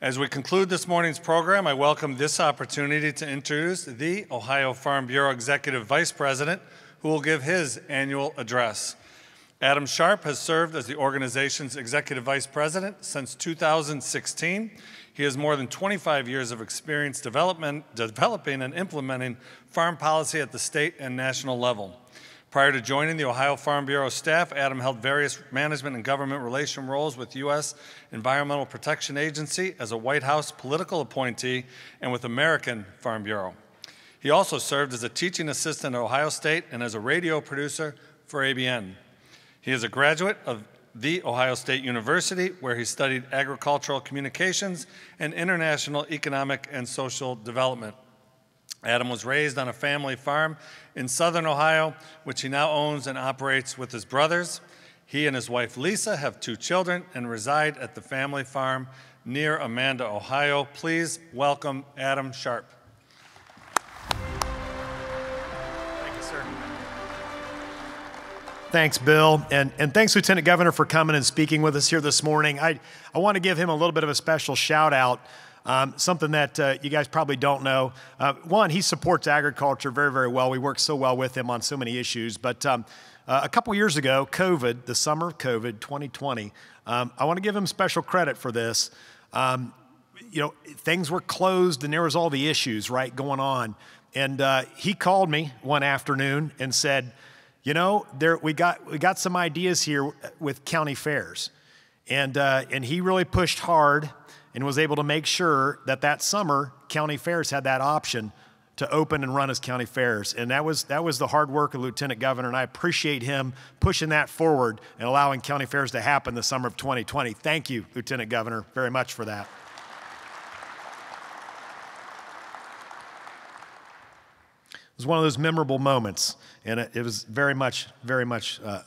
As we conclude this morning's program, I welcome this opportunity to introduce the Ohio Farm Bureau Executive Vice President, who will give his annual address. Adam Sharp has served as the organization's Executive Vice President since 2016. He has more than 25 years of experience developing and implementing farm policy at the state and national level. Prior to joining the Ohio Farm Bureau staff, Adam held various management and government relation roles with U.S. Environmental Protection Agency as a White House political appointee and with American Farm Bureau. He also served as a teaching assistant at Ohio State and as a radio producer for ABN. He is a graduate of The Ohio State University, where he studied agricultural communications and international economic and social development. Adam was raised on a family farm in southern Ohio, which he now owns and operates with his brothers. He and his wife Lisa have 2 children and reside at the family farm near Amanda, Ohio. Please welcome Adam Sharp. Thank you, sir. Thanks, Bill, and thanks, Lieutenant Governor, for coming and speaking with us here this morning. I want to give him a little bit of a special shout out, something that you guys probably don't know. One, he supports agriculture very, very well. We work so well with him on so many issues. But a couple years ago, COVID, the summer of COVID, 2020, I want to give him special credit for this. Things were closed and there was all the issues, right, going on. And he called me one afternoon and said, we got some ideas here with county fairs, and he really pushed hard and was able to make sure that summer county fairs had that option to open and run as county fairs, and that was the hard work of Lieutenant Governor, and I appreciate him pushing that forward and allowing county fairs to happen the summer of 2020. Thank you, Lieutenant Governor, very much for that. It was one of those memorable moments, and it was very much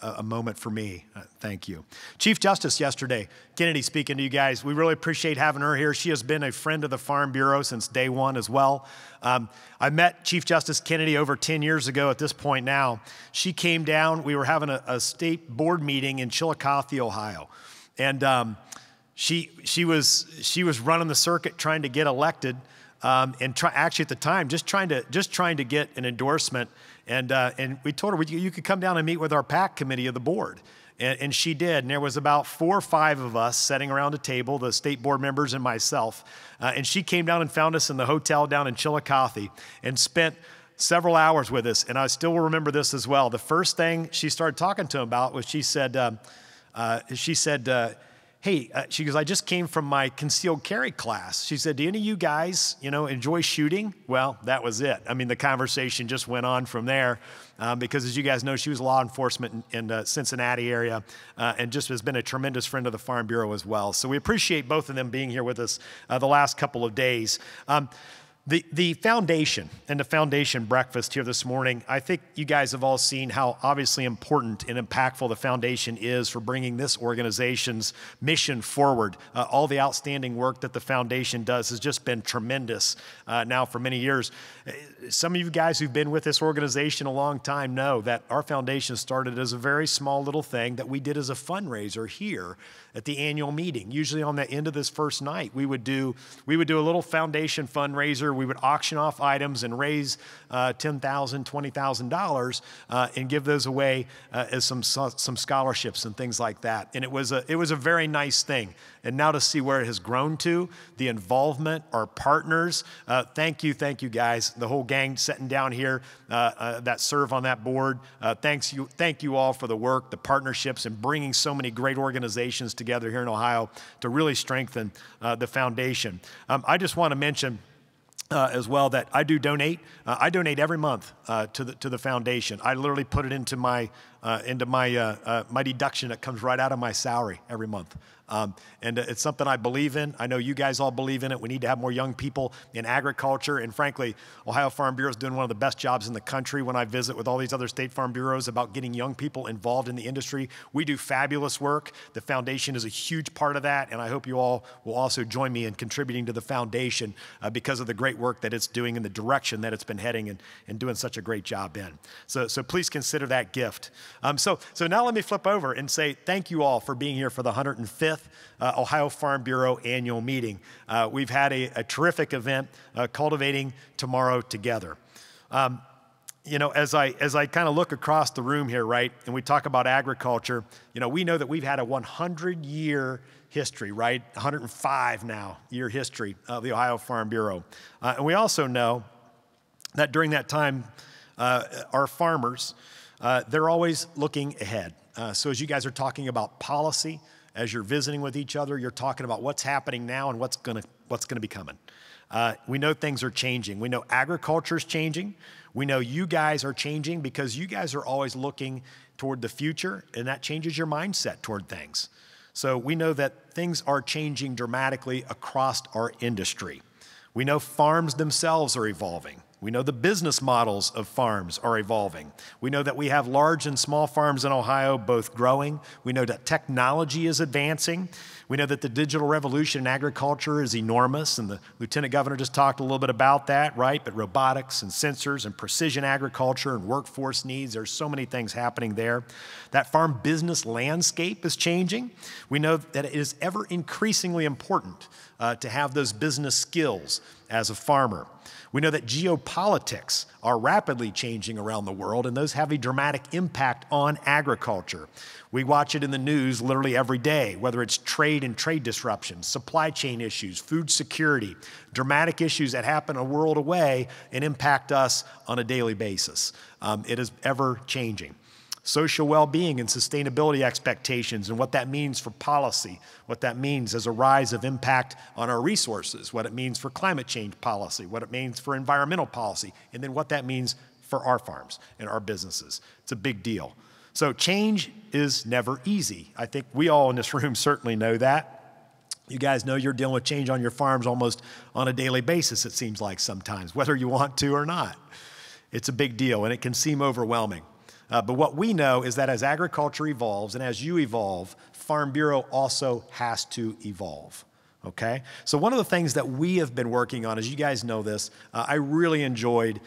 a moment for me. Thank you. Chief Justice yesterday, Kennedy speaking to you guys. We really appreciate having her here. She has been a friend of the Farm Bureau since day one as well. I met Chief Justice Kennedy over 10 years ago at this point now. She came down. We were having a state board meeting in Chillicothe, Ohio. And she was running the circuit trying to get elected. Actually at the time, just trying to get an endorsement, and we told her you could come down and meet with our PAC committee of the board, and she did. And there was about 4 or 5 of us sitting around a table, the state board members and myself, and she came down and found us in the hotel down in Chillicothe and spent several hours with us. And I still remember this as well. The first thing she started talking to him about was she said, hey, she goes, I just came from my concealed carry class. She said, do any of you guys, enjoy shooting? Well, that was it. I mean, the conversation just went on from there because, as you guys know, she was law enforcement in the Cincinnati area and just has been a tremendous friend of the Farm Bureau as well. So we appreciate both of them being here with us the last couple of days. The foundation and the foundation breakfast here this morning, I think you guys have all seen how obviously important and impactful the foundation is for bringing this organization's mission forward. All the outstanding work that the foundation does has just been tremendous now for many years. Some of you guys who've been with this organization a long time know that our foundation started as a very small little thing that we did as a fundraiser here at the annual meeting. Usually on the end of this first night, we would do a little foundation fundraiser. We would auction off items and raise $10,000, $20,000 and give those away as some scholarships and things like that. And it was a very nice thing. And now to see where it has grown to, the involvement, our partners, thank you guys, the whole gang sitting down here that serve on that board. Thank you all for the work, the partnerships, and bringing so many great organizations together here in Ohio to really strengthen the foundation. I just want to mention as well that I do donate. I donate every month to the foundation. I literally put it into my deduction that comes right out of my salary every month. And it's something I believe in. I know you guys all believe in it. We need to have more young people in agriculture. And frankly, Ohio Farm Bureau is doing one of the best jobs in the country when I visit with all these other state farm bureaus about getting young people involved in the industry. We do fabulous work. The foundation is a huge part of that. And I hope you all will also join me in contributing to the foundation because of the great work that it's doing and the direction that it's been heading and doing such a great job in. So please consider that gift. So now let me flip over and say thank you all for being here for the 105th 5th Ohio Farm Bureau annual meeting. We've had a terrific event, Cultivating Tomorrow Together. You know, as I kind of look across the room here, right, and we talk about agriculture, you know, we know that we've had a 100-year history, right, 105 now year history of the Ohio Farm Bureau. And we also know that during that time, our farmers, they're always looking ahead. So as you guys are talking about policy, as you're visiting with each other, you're talking about what's happening now and what's gonna be coming. We know things are changing. We know agriculture is changing. We know you guys are changing because you guys are always looking toward the future, and that changes your mindset toward things. So we know that things are changing dramatically across our industry. We know farms themselves are evolving. We know the business models of farms are evolving. We know that we have large and small farms in Ohio both growing. We know that technology is advancing. We know that the digital revolution in agriculture is enormous, and the Lieutenant Governor just talked a little bit about that, right? But robotics and sensors and precision agriculture and workforce needs, there's so many things happening there. That farm business landscape is changing. We know that it is ever increasingly important to have those business skills as a farmer. We know that geopolitics are rapidly changing around the world, and those have a dramatic impact on agriculture. We watch it in the news literally every day, whether it's trade and trade disruptions, supply chain issues, food security, dramatic issues that happen a world away and impact us on a daily basis. It is ever changing. Social well-being and sustainability expectations and what that means for policy, what that means as a rise of impact on our resources, what it means for climate change policy, what it means for environmental policy, and then what that means for our farms and our businesses. It's a big deal. So change is never easy. I think we all in this room certainly know that. You guys know you're dealing with change on your farms almost on a daily basis, it seems like sometimes, whether you want to or not. It's a big deal, and it can seem overwhelming. But what we know is that as agriculture evolves and as you evolve, Farm Bureau also has to evolve, okay? So one of the things that we have been working on, as you guys know this, I really enjoyed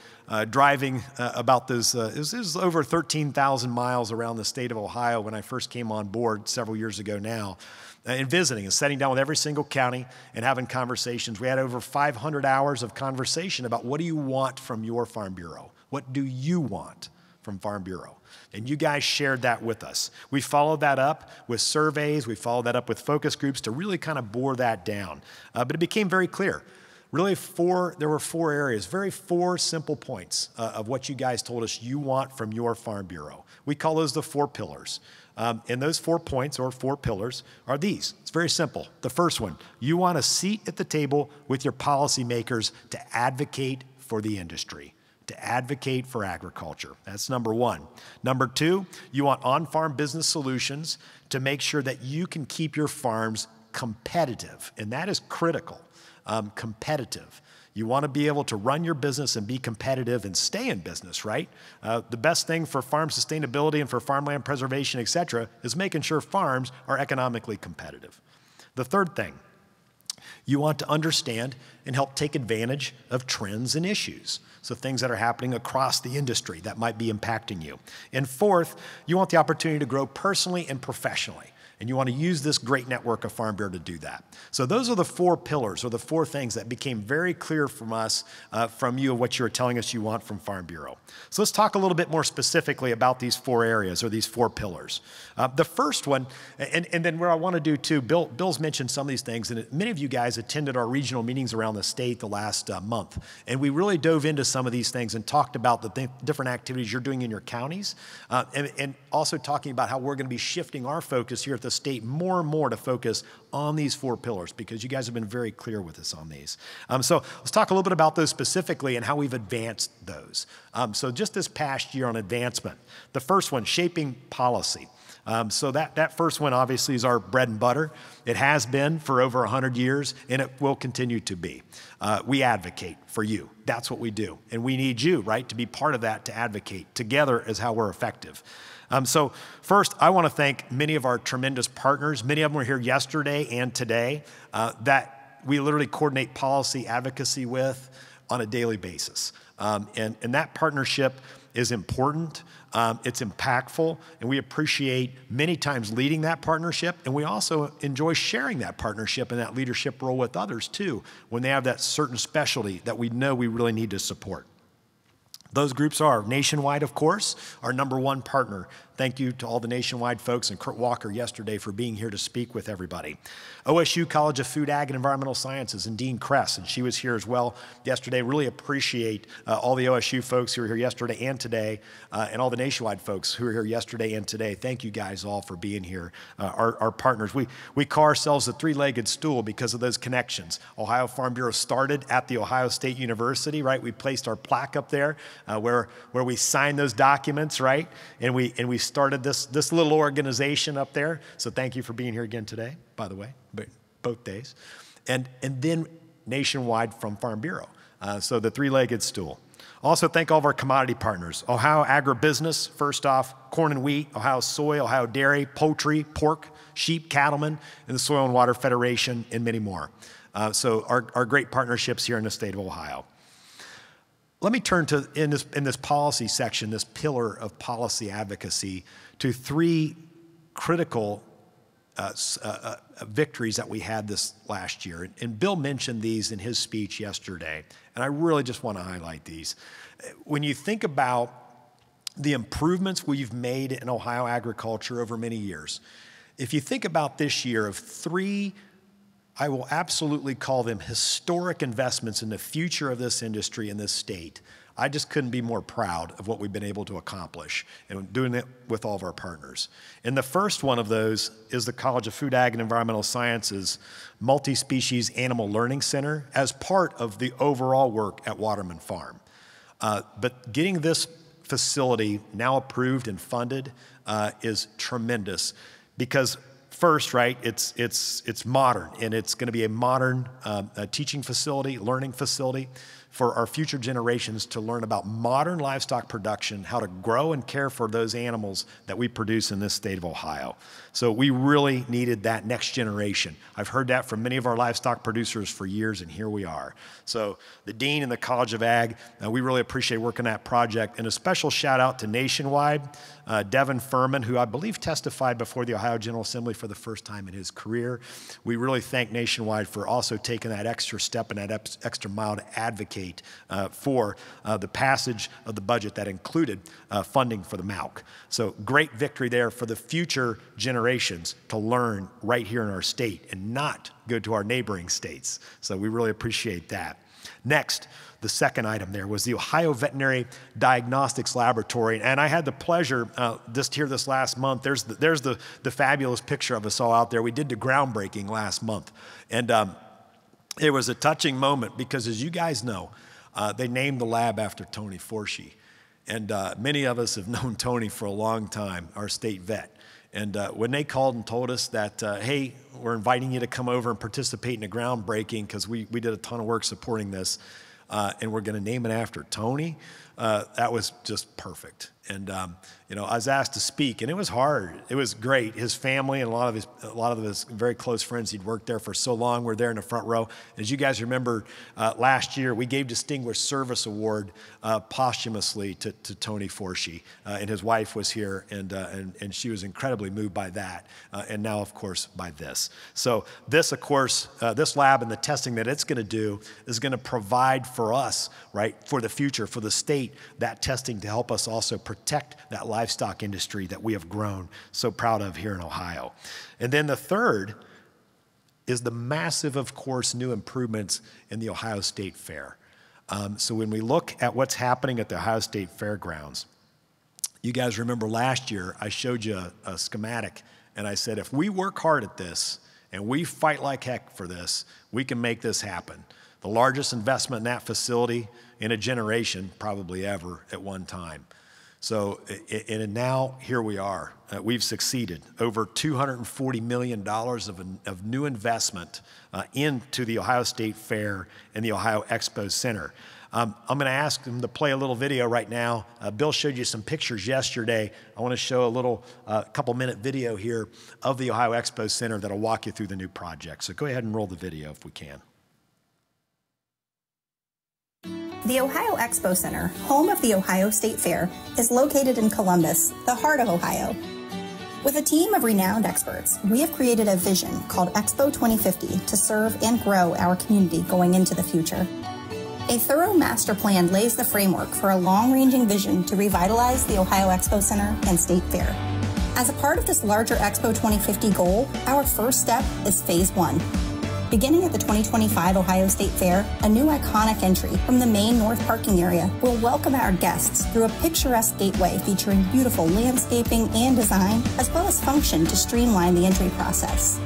driving about this. It was over 13,000 miles around the state of Ohio when I first came on board several years ago now, and visiting and sitting down with every single county and having conversations. We had over 500 hours of conversation about what do you want from your Farm Bureau? What do you want from Farm Bureau? And you guys shared that with us. We followed that up with surveys. We followed that up with focus groups to really kind of bore that down. But it became very clear. Really there were 4 areas, 4 simple points of what you guys told us you want from your Farm Bureau. We call those the 4 pillars. And those 4 points or 4 pillars are these. It's very simple. The first one, you want a seat at the table with your policymakers to advocate for the industry, to advocate for agriculture. That's number 1. Number 2, you want on-farm business solutions to make sure that you can keep your farms competitive, and that is critical, competitive. You want to be able to run your business and be competitive and stay in business, right? The best thing for farm sustainability and for farmland preservation, et cetera, is making sure farms are economically competitive. The third thing, you want to understand and help take advantage of trends and issues. So things that are happening across the industry that might be impacting you. And fourth, you want the opportunity to grow personally and professionally. And you want to use this great network of Farm Bureau to do that. So those are the 4 pillars, or the 4 things that became very clear from us, from you, of what you were telling us you want from Farm Bureau. So let's talk a little bit more specifically about these 4 areas, or these 4 pillars. The first one, and then where I want to do too, Bill's mentioned some of these things, and many of you guys attended our regional meetings around the state the last month. And we really dove into some of these things and talked about the different activities you're doing in your counties, and also talking about how we're going to be shifting our focus here at the state more and more to focus on these 4 pillars, because you guys have been very clear with us on these. So let's talk a little bit about those specifically and how we've advanced those. So just this past year on advancement, the first one, shaping policy. So that first one obviously is our bread and butter. It has been for over 100 years, and it will continue to be. We advocate for you. That's what we do. And we need you, right, to be part of that, to advocate. Together is how we're effective. So first, I want to thank many of our tremendous partners. Many of them were here yesterday and today that we literally coordinate policy advocacy with on a daily basis. And that partnership is important, it's impactful, and we appreciate many times leading that partnership, and we also enjoy sharing that partnership and that leadership role with others too, when they have that certain specialty that we know we really need to support. Those groups are Nationwide, of course, our #1 partner. Thank you to all the Nationwide folks and Kurt Walker yesterday for being here to speak with everybody. OSU College of Food, Ag, and Environmental Sciences and Dean Kress, and she was here as well yesterday. Really appreciate all the OSU folks who were here yesterday and today, and all the Nationwide folks who were here yesterday and today. Thank you guys all for being here, our partners. We call ourselves the three-legged stool because of those connections. Ohio Farm Bureau started at the Ohio State University, right? We placed our plaque up there where we signed those documents, right? And we started this little organization up there. So thank you for being here again today, by the way, both days. And then Nationwide from Farm Bureau. So the three-legged stool. Also thank all of our commodity partners. Ohio Agribusiness, first off, corn and wheat, Ohio Soy, Ohio Dairy, poultry, pork, sheep, cattlemen, and the Soil and Water Federation, and many more. So our great partnerships here in the state of Ohio. Let me turn to, in this policy section, this pillar of policy advocacy, to three critical victories that we had this last year. And Bill mentioned these in his speech yesterday, and I really just want to highlight these. When you think about the improvements we've made in Ohio agriculture over many years, if you think about this year of three, I will absolutely call them historic investments in the future of this industry in this state, I just couldn't be more proud of what we've been able to accomplish and doing it with all of our partners. And the first one of those is the College of Food, Ag, and Environmental Sciences Multi-Species Animal Learning Center as part of the overall work at Waterman Farm. But getting this facility now approved and funded is tremendous because first, right, it's modern, and it's going to be a modern teaching facility, learning facility for our future generations to learn about modern livestock production, how to grow and care for those animals that we produce in this state of Ohio. So we really needed that next generation. I've heard that from many of our livestock producers for years, and here we are. So the Dean and the College of Ag, we really appreciate working that project. And a special shout out to Nationwide, Devin Furman, who I believe testified before the Ohio General Assembly for the first time in his career. We really thank Nationwide for also taking that extra step and that extra mile to advocate for the passage of the budget that included funding for the MAUC. So great victory there for the future generations to learn right here in our state and not go to our neighboring states. So we really appreciate that. Next, the second item there was the Ohio Veterinary Diagnostics Laboratory. And I had the pleasure just here this last month, there's the fabulous picture of us all out there. We did the groundbreaking last month. And it was a touching moment because, as you guys know, they named the lab after Tony Forshee. And many of us have known Tony for a long time, our state vet. And when they called and told us that, hey, we're inviting you to come over and participate in the groundbreaking because we did a ton of work supporting this, and we're going to name it after Tony, that was just perfect. And you know, I was asked to speak, and it was hard. It was great. His family and a lot of his very close friends he'd worked there for so long were there in the front row. As you guys remember, last year we gave Distinguished Service Award posthumously to Tony Forshee, and his wife was here, and she was incredibly moved by that, and now of course by this. So this, of course, this lab and the testing that it's going to do is going to provide for us, right, for the future, for the state, that testing to help us also protect that livestock industry that we have grown so proud of here in Ohio. And then the third is the massive, of course, new improvements in the Ohio State Fair. So when we look at what's happening at the Ohio State Fairgrounds, you guys remember last year I showed you a schematic, and I said if we work hard at this and we fight like heck for this, we can make this happen. The largest investment in that facility in a generation, probably ever, at one time. So, and now here we are. We've succeeded. Over $240 million of new investment into the Ohio State Fair and the Ohio Expo Center. I'm going to ask them to play a little video right now. Bill showed you some pictures yesterday. I want to show a little couple-minute video here of the Ohio Expo Center that'll walk you through the new project. So go ahead and roll the video if we can. The Ohio Expo Center, home of the Ohio State Fair, is located in Columbus, the heart of Ohio. With a team of renowned experts, we have created a vision called Expo 2050 to serve and grow our community going into the future. A thorough master plan lays the framework for a long-ranging vision to revitalize the Ohio Expo Center and State Fair. As a part of this larger Expo 2050 goal, our first step is Phase 1. Beginning at the 2025 Ohio State Fair, a new iconic entry from the main north parking area will welcome our guests through a picturesque gateway featuring beautiful landscaping and design, as well as function to streamline the entry process.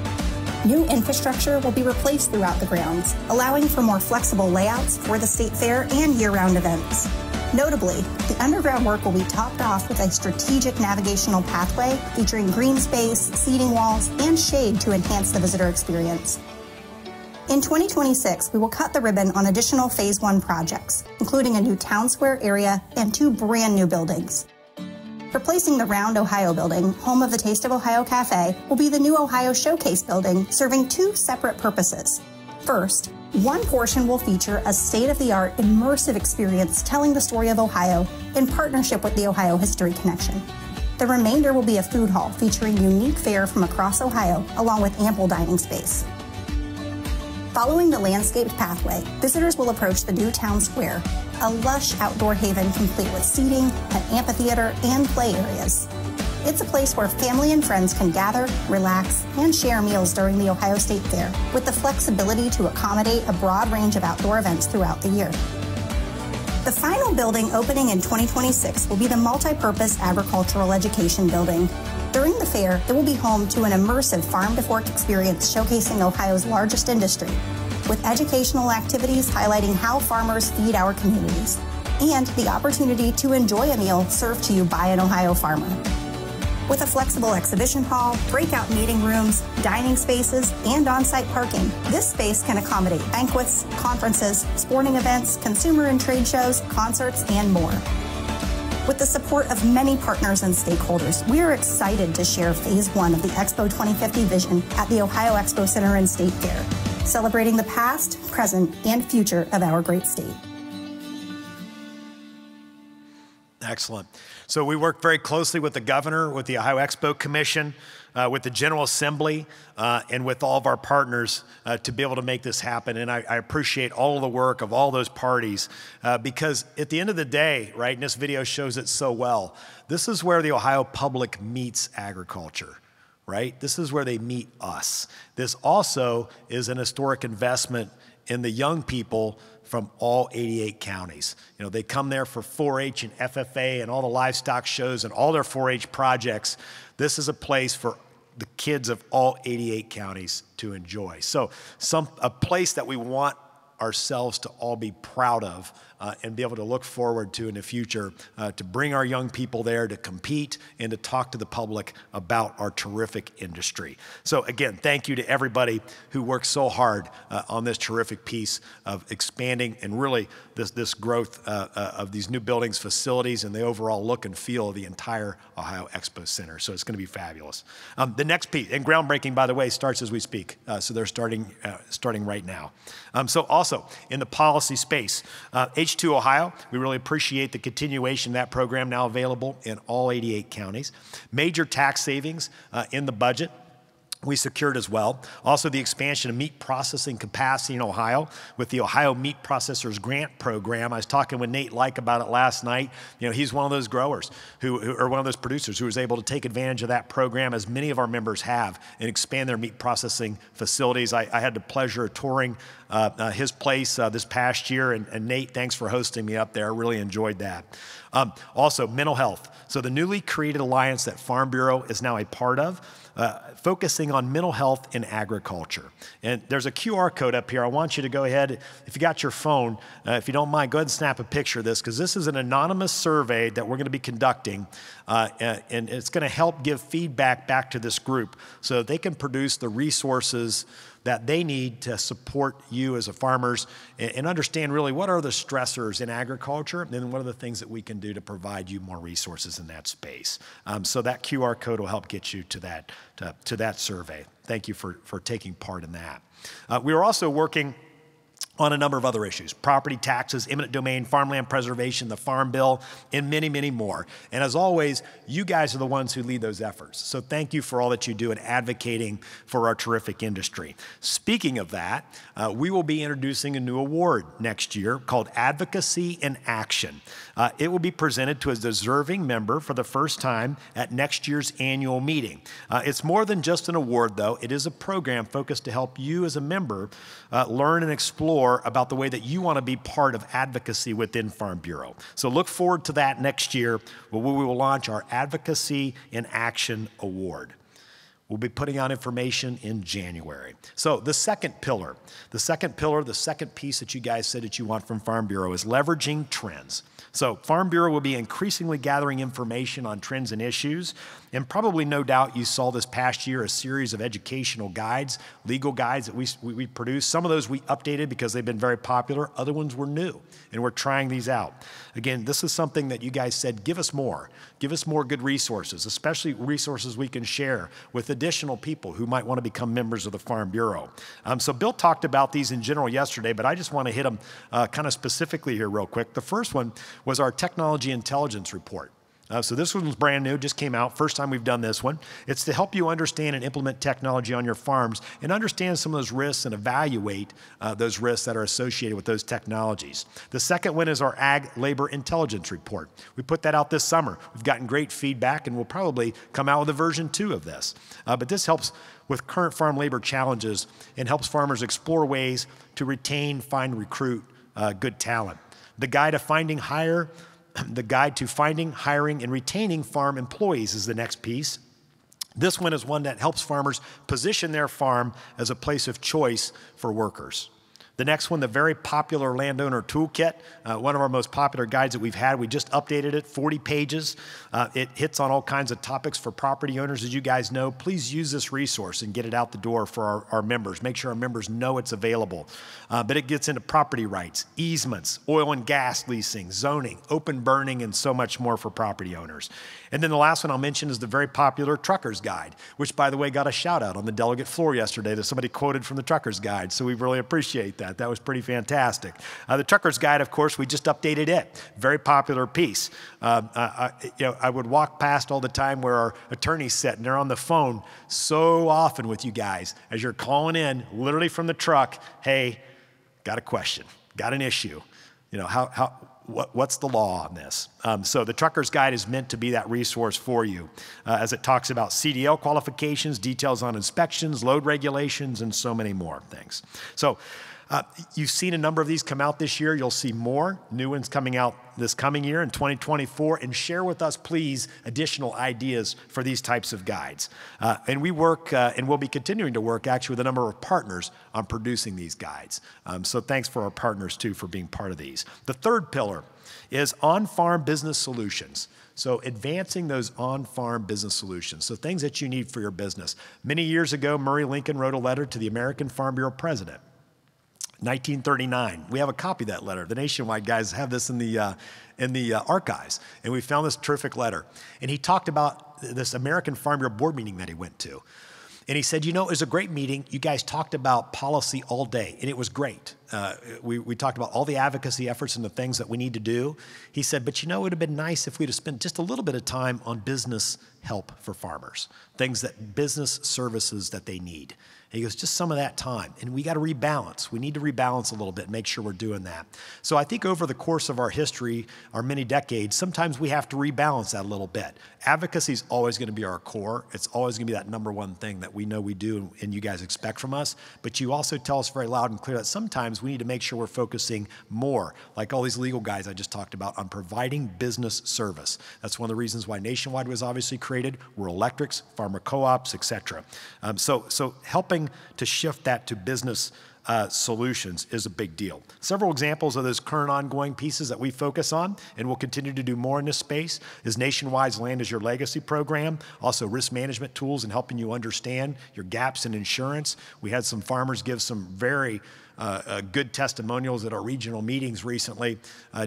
New infrastructure will be replaced throughout the grounds, allowing for more flexible layouts for the State Fair and year-round events. Notably, the underground work will be topped off with a strategic navigational pathway featuring green space, seating walls, and shade to enhance the visitor experience. In 2026, we will cut the ribbon on additional Phase 1 projects, including a new town square area and 2 brand new buildings. Replacing the Round Ohio building, home of the Taste of Ohio Cafe, will be the new Ohio Showcase building, serving 2 separate purposes. First, one portion will feature a state-of-the-art immersive experience telling the story of Ohio in partnership with the Ohio History Connection. The remainder will be a food hall featuring unique fare from across Ohio, along with ample dining space. Following the landscaped pathway, visitors will approach the new town square, a lush outdoor haven complete with seating, an amphitheater, and play areas. It's a place where family and friends can gather, relax, and share meals during the Ohio State Fair, with the flexibility to accommodate a broad range of outdoor events throughout the year. The final building opening in 2026 will be the Multi-Purpose Agricultural Education Building. During the fair, it will be home to an immersive farm-to-fork experience showcasing Ohio's largest industry, with educational activities highlighting how farmers feed our communities, and the opportunity to enjoy a meal served to you by an Ohio farmer. With a flexible exhibition hall, breakout meeting rooms, dining spaces, and on-site parking, this space can accommodate banquets, conferences, sporting events, consumer and trade shows, concerts, and more. With the support of many partners and stakeholders, we are excited to share Phase 1 of the Expo 2050 vision at the Ohio Expo Center and State Fair, celebrating the past, present, and future of our great state. Excellent. So we work very closely with the governor, with the Ohio Expo Commission, with the General Assembly, and with all of our partners to be able to make this happen. And I appreciate all of the work of all those parties because at the end of the day, right, and this video shows it so well, this is where the Ohio public meets agriculture, right? This is where they meet us. This also is an historic investment in the young people from all 88 counties. You know, they come there for 4-H and FFA and all the livestock shows and all their 4-H projects. This is a place for the kids of all 88 counties to enjoy. So a place that we want ourselves to all be proud of and be able to look forward to in the future to bring our young people there to compete and to talk to the public about our terrific industry. So again, thank you to everybody who worked so hard on this terrific piece of expanding and really this growth of these new buildings, facilities, and the overall look and feel of the entire Ohio Expo Center. So it's going to be fabulous. The next piece, and groundbreaking, by the way, starts as we speak. So they're starting right now. So also in the policy space, H2 Ohio, we really appreciate the continuation of that program now available in all 88 counties. Major tax savings in the budget we secured as well. Also the expansion of meat processing capacity in Ohio with the Ohio Meat Processors Grant Program. I was talking with Nate Like about it last night. You know, he's one of those growers or one of those producers who was able to take advantage of that program, as many of our members have, and expand their meat processing facilities. I had the pleasure of touring his place this past year, and Nate, thanks for hosting me up there. I really enjoyed that. Also, mental health. So the newly created alliance that Farm Bureau is now a part of, focusing on mental health in agriculture. And there's a QR code up here. I want you to go ahead, if you got your phone, if you don't mind, go ahead and snap a picture of this, because this is an anonymous survey that we're going to be conducting, and it's going to help give feedback back to this group so that they can produce the resources that they need to support you as a farmers and understand really what are the stressors in agriculture, and then what are the things that we can do to provide you more resources in that space. So that QR code will help get you to that survey. Thank you for taking part in that. We are also working on a number of other issues: property taxes, eminent domain, farmland preservation, the Farm Bill, and many, many more. And as always, you guys are the ones who lead those efforts. So thank you for all that you do in advocating for our terrific industry. Speaking of that, we will be introducing a new award next year called Advocacy in Action. It will be presented to a deserving member for the first time at next year's annual meeting. It's more than just an award, though. It is a program focused to help you as a member learn and explore about the way that you want to be part of advocacy within Farm Bureau. So look forward to that next year, where we will launch our Advocacy in Action Award. We'll be putting out information in January. So the second piece that you guys said that you want from Farm Bureau is leveraging trends. So Farm Bureau will be increasingly gathering information on trends and issues, and probably no doubt you saw this past year a series of educational guides, legal guides that we produced. Some of those we updated because they've been very popular. Other ones were new, and we're trying these out. Again, this is something that you guys said, give us more. Give us more good resources, especially resources we can share with additional people who might want to become members of the Farm Bureau. So Bill talked about these in general yesterday, but I just want to hit them kind of specifically here real quick. The first one was our Technology Intelligence Report. So this one's brand new, just came out, first time we've done this one. It's to help you understand and implement technology on your farms and understand some of those risks and evaluate those risks that are associated with those technologies. The second one is our Ag Labor Intelligence Report. We put that out this summer. We've gotten great feedback, and we'll probably come out with a version 2 of this. But this helps with current farm labor challenges and helps farmers explore ways to retain, find, recruit good talent. The Guide to Finding, Hiring, and Retaining Farm Employees is the next piece. This one is one that helps farmers position their farm as a place of choice for workers. The next one, the very popular Landowner Toolkit, one of our most popular guides that we've had. We just updated it, 40 pages. It hits on all kinds of topics for property owners. As you guys know, please use this resource and get it out the door for our members. Make sure our members know it's available. But it gets into property rights, easements, oil and gas leasing, zoning, open burning, and so much more for property owners. And then the last one I'll mention is the very popular Trucker's Guide, which, by the way, got a shout out on the delegate floor yesterday that somebody quoted from the Trucker's Guide. So we really appreciate that. That was pretty fantastic. The Trucker's Guide, of course, we just updated it. Very popular piece. I would walk past all the time where our attorneys sit, and they're on the phone so often with you guys as you're calling in, literally from the truck. Hey, got a question, got an issue. What's the law on this? So the Trucker's Guide is meant to be that resource for you as it talks about CDL qualifications, details on inspections, load regulations, and so many more things. So you've seen a number of these come out this year. You'll see more new ones coming out this coming year in 2024, and share with us, please, additional ideas for these types of guides. And we work, and we'll be continuing to work actually with a number of partners on producing these guides. So thanks for our partners too for being part of these. The third pillar is on-farm business solutions. So advancing those on-farm business solutions, so things that you need for your business. Many years ago, Murray Lincoln wrote a letter to the American Farm Bureau president. 1939. We have a copy of that letter. The Nationwide guys have this in the archives, and we found this terrific letter. And he talked about this American Farm Bureau board meeting that he went to. And he said, it was a great meeting. You guys talked about policy all day, and it was great. We talked about all the advocacy efforts and the things that we need to do. He said, but it would have been nice if we'd have spent just a little bit of time on business help for farmers, business services that they need. And he goes, just some of that time. And we got to rebalance. We need to rebalance a little bit, make sure we're doing that. So I think over the course of our history, our many decades, sometimes we have to rebalance that a little bit. Advocacy is always going to be our core. It's always going to be that number one thing that we know we do and you guys expect from us. But you also tell us very loud and clear that sometimes we need to make sure we're focusing more, like all these legal guys I just talked about, on providing business service. That's one of the reasons why Nationwide was obviously created, rural electrics, farmer co-ops, et cetera. So helping to shift that to business solutions is a big deal. Several examples of those current ongoing pieces that we focus on, and we'll continue to do more in this space, is Nationwide's Land is Your Legacy program, also risk management tools and helping you understand your gaps in insurance. We had some farmers give some very good testimonials at our regional meetings recently.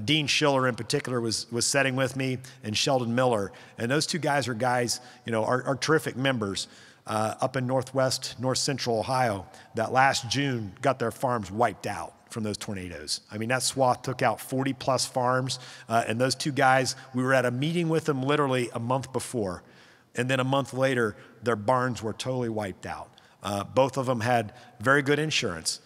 Dean Schiller in particular was sitting with me, and Sheldon Miller, and those two guys are terrific members up in north central Ohio that last June got their farms wiped out from those tornadoes. I mean, that swath took out 40 plus farms, and those two guys, we were at a meeting with them literally a month before, and then a month later, their barns were totally wiped out. Both of them had very good insurance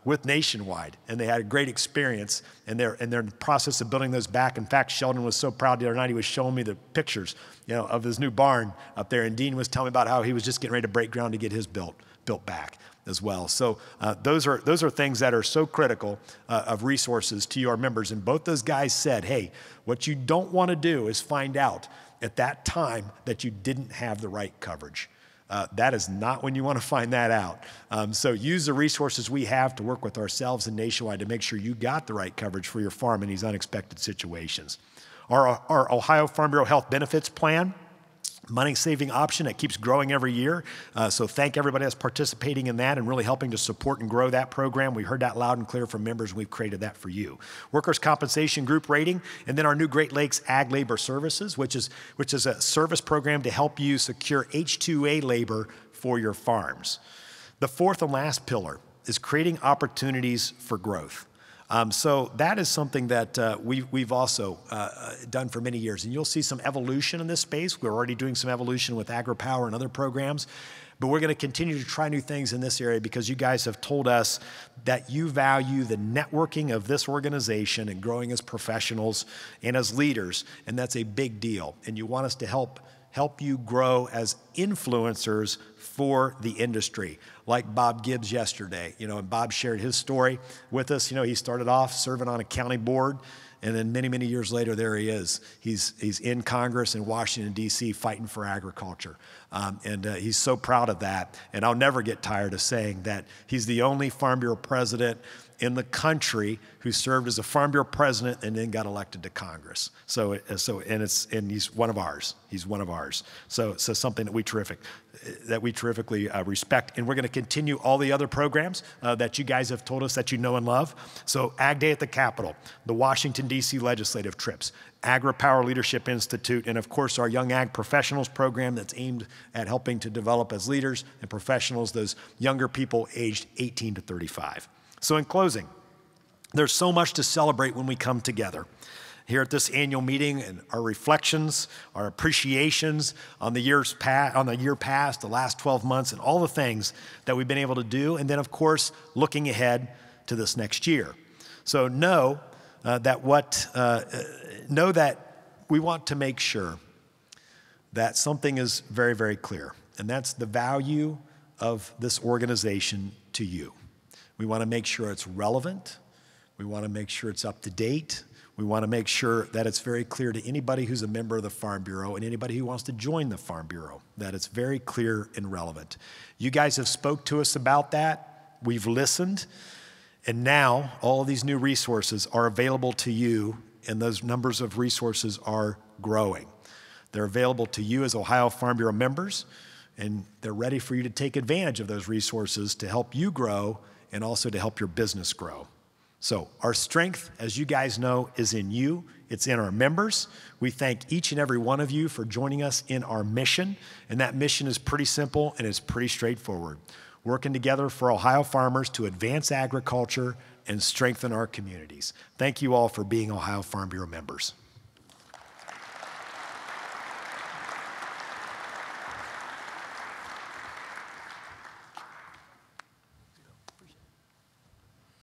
with Nationwide, and they had a great experience, and they're in the process of building those back. In fact, Sheldon was so proud the other night, he was showing me the pictures, of his new barn up there, and Dean was telling me about how he was just getting ready to break ground to get his built back as well. So those are things that are so critical of resources to your members, and both those guys said, hey, what you don't want to do is find out at that time that you didn't have the right coverage. That is not when you want to find that out. So use the resources we have to work with ourselves and Nationwide to make sure you got the right coverage for your farm in these unexpected situations. Our Ohio Farm Bureau Health Benefits Plan, money-saving option that keeps growing every year. So thank everybody that's participating in that and really helping to support and grow that program. We heard that loud and clear from members, and we've created that for you. Workers' Compensation Group Rating, and then our new Great Lakes Ag Labor Services, which is a service program to help you secure H-2A labor for your farms. The fourth and last pillar is creating opportunities for growth. So that is something that we've also done for many years. And you'll see some evolution in this space. We're already doing some evolution with AgriPower and other programs. But we're going to continue to try new things in this area because you guys have told us that you value the networking of this organization and growing as professionals and as leaders. And that's a big deal. And you want us to help you grow as influencers for the industry, like Bob Gibbs yesterday. And Bob shared his story with us. He started off serving on a county board, and then many, many years later, there he is. He's in Congress in Washington, D.C., fighting for agriculture. And he's so proud of that. And I'll never get tired of saying that he's the only Farm Bureau president in the country who served as a Farm Bureau president and then got elected to Congress. And he's one of ours. He's one of ours. So something that we terrifically respect. And we're going to continue all the other programs that you guys have told us that you know and love. So Ag Day at the Capitol, the Washington, D.C. legislative trips, AgriPower Leadership Institute, and of course our Young Ag Professionals program that's aimed at helping to develop as leaders and professionals those younger people aged 18 to 35. So in closing, there's so much to celebrate when we come together here at this annual meeting, and our reflections, our appreciations on the year past, the last 12 months, and all the things that we've been able to do, and then of course looking ahead to this next year. So know that we want to make sure that something is very, very clear, and that's the value of this organization to you. We want to make sure it's relevant. We want to make sure it's up to date. We want to make sure that it's very clear to anybody who's a member of the Farm Bureau and anybody who wants to join the Farm Bureau that it's very clear and relevant. You guys have spoke to us about that. We've listened. And now all of these new resources are available to you, and those numbers of resources are growing. They're available to you as Ohio Farm Bureau members, and they're ready for you to take advantage of those resources to help you grow and also to help your business grow. So our strength, as you guys know, is in you. It's in our members. We thank each and every one of you for joining us in our mission. And that mission is pretty simple and it's pretty straightforward. Working together for Ohio farmers to advance agriculture and strengthen our communities. Thank you all for being Ohio Farm Bureau members.